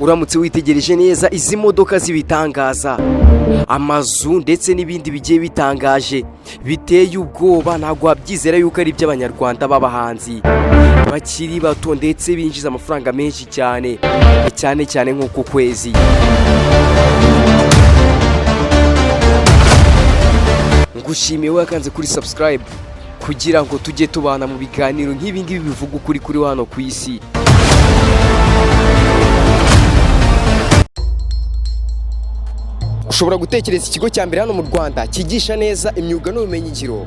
uramutse witegereje neza izi modoka zibitangaza, amazu ndetse n'ibindi bigiye bitangaje biteye ubwoba, ntabwo wabyizera yuko ari iby'abanyarwanda b'abahanzi bakiri bato ndetse binjiza amafaranga menshi cyane cyane nko ku kwezi. Ngushimiye wakanze kuri subscribe kugira ngo tujye tubana mu biganiro nk'ibi ngibi bivuga ukuri kuri hano ku isi. Ushobora gutekereza ikigo cya mbere hano mu Rwanda kigisha neza imyuga n'ubumenyingiro.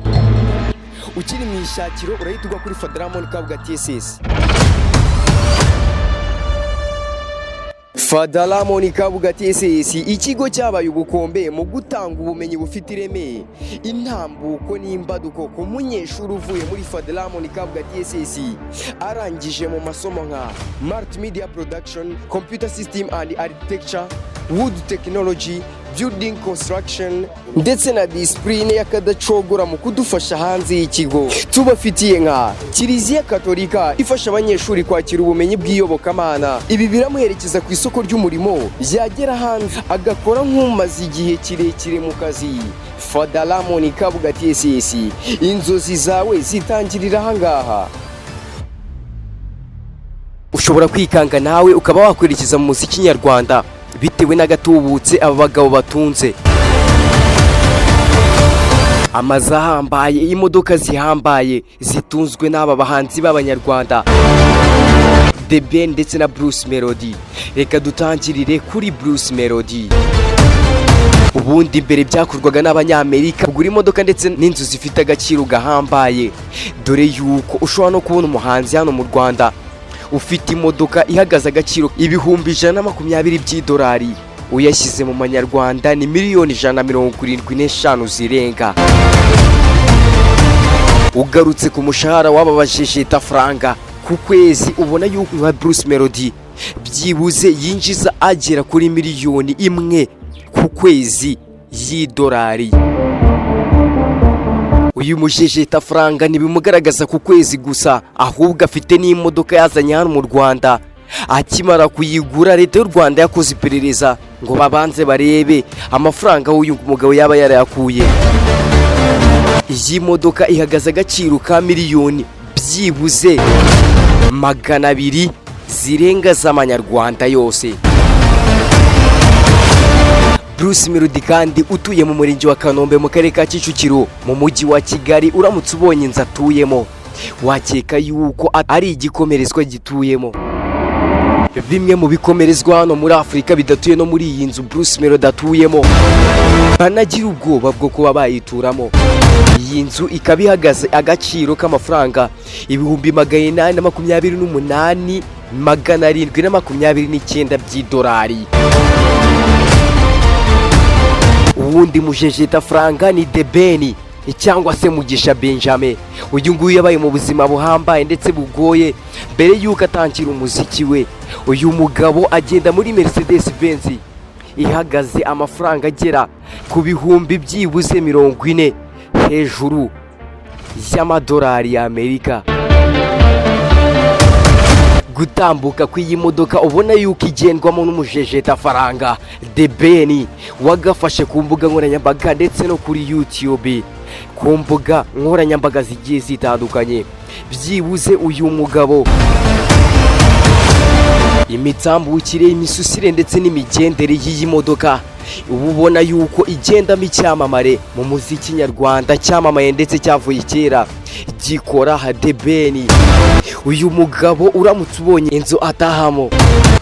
Ukiri mu ishakiro urahita ugwa kuri Fadaramoni Kabuga TSS. Fadaramoni Kabuga TSS, ikigo cyabaye ubukombe mu gutanga ubumenyi bufite ireme, intambuko n'imbaduko ku munyeshuri uvuye muri Fadaramoni Kabuga TSS arangije mu masomo nka Multimedia Production, Computer System and Architecture, Wood Technology, Building Construction ndetse na discipline yakadacogora mu kudufasha hanze y'ikigo. Tubafitiye nka Kiliziya Katolika ifasha abanyeshuri kwakira ubumenyi bw'iyobokamana. Ibi biramuherekeza ku isoko ry'umurimo, yagera hanze agakora nk'umaze igihe kirekire mu kazi. Fadaramoni Kabuga TSS, inzozi zawe zitangirira ahangaha. Ushobora kwikanga nawe ukaba wakwerekeza mu muziki nyarwanda bitewe n'agatubutse aba bagabo batunze. Amazu ahambaye, imodoka zihambaye zitunzwe n'aba bahanzi b'abanyarwanda The Ben ndetse na Bruce Melodie. Reka dutangirire kuri Bruce Melodie. Ubundi mbere byakorwaga n'Abanyamerika kugura imodoka ndetse n'inzu zifite agaciro gahambaye, dore yuko ushobora no kubona umuhanzi hano mu Rwanda ufite imodoka ihagaze agaciro ibihumbi 120 by'idolari, uyashyize mu manyarwanda ni miliyoni 175 zirenga. Ugarutse ku mushahara w'ababajije franga ku kwezi, ubona yuko nka Bruce Melodie byibuze yinjiza agera kuri miliyoni 1 ku kwezi y'idolari. Uyu mujejeta franga ntibimugaragaza ku kwezi gusa, ahubwo afite n'imodoka yazanye hano mu Rwanda. Akimara kuyigura, leta y'u Rwanda yakoze iperereza ngo babanze barebe amafaranga uyu mugabo yaba yarayakuye. Iyi modoka ihagaze agaciro ka miliyoni byibuze 200 zirenga z'amanyarwanda yose. Bruce Melodie kandi utuye mu murenge wa Kanombe mu karere ka Kicukiro mu mujyi wa Kigali, uramutse ubonye inzu atuyemo wakeka yuko ari igikomerezwa gituyemo. Bimwe mu bikomerezwa hano muri Afurika bidatuye no muri iyi nzu Bruce Melodie atuyemo banagira ubwoba bwo kuba bayituramo. Iyi nzu ikaba ihagaze agaciro k'amafaranga ibihumbi 828,729 by'idolari. Uwundi mujejeta franga ni The Ben cyangwa se Mugisha Benjamin. Uyu nguyu yabaye mu buzima buhambaye ndetse bugoye mbere yuko atangira umuziki we. Uyu mugabo agenda muri Mercedes Benz ihagaze amafaranga agera ku bihumbi byibuze 40 hejuru y'amadolari y'Amerika. Gutambuka kw'iyi modoka ubona yuko igendwamo n'umujejeta faranga The Ben wagafashe ku mbuga nkoranyambaga ndetse no kuri YouTube, ku mbuga nkoranyambaga zigiye zitandukanye. Byibuze uyu mugabo imitambukire, imisusire ndetse n'imigendere y'iyi modoka ubona yuko igendamo icyamamare mu muziki nyarwanda, cyamamaye ndetse cyavuye kera gikora The Ben. Uyu mugabo uramutse ubonye inzu atahamo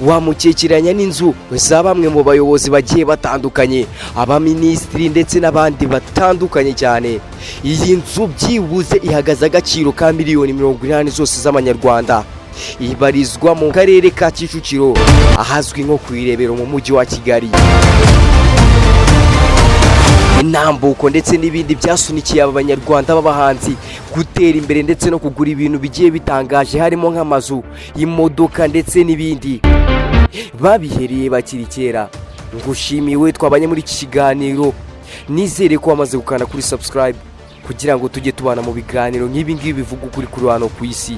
wamukekiranya n'inzu za bamwe mu bayobozi bagiye batandukanye, abaminisitiri ndetse n'abandi batandukanye cyane. Iyi nzu byibuze ihagaze agaciro ka miliyoni 80 zose z'amanyarwanda. Ibarizwa mu karere ka Kicukiro ahazwi nko ku Irebero mu mujyi wa Kigali. Intambuko ndetse n'ibindi byasunikiye aba banyarwanda b'abahanzi gutera imbere ndetse no kugura ibintu bigiye bitangaje, harimo nk'amazu, imodoka ndetse n'ibindi. Babihereye bakiri kera. Ngushimiye twabanye muri iki kiganiro, nizere ko wamaze gukanda kuri subscribe kugira ngo tujye tubana mu biganiro nk'ibi ngibi bivuga ukuri kuri hano ku isi.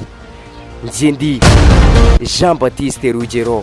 Njye ndi Jean Baptiste Rugero.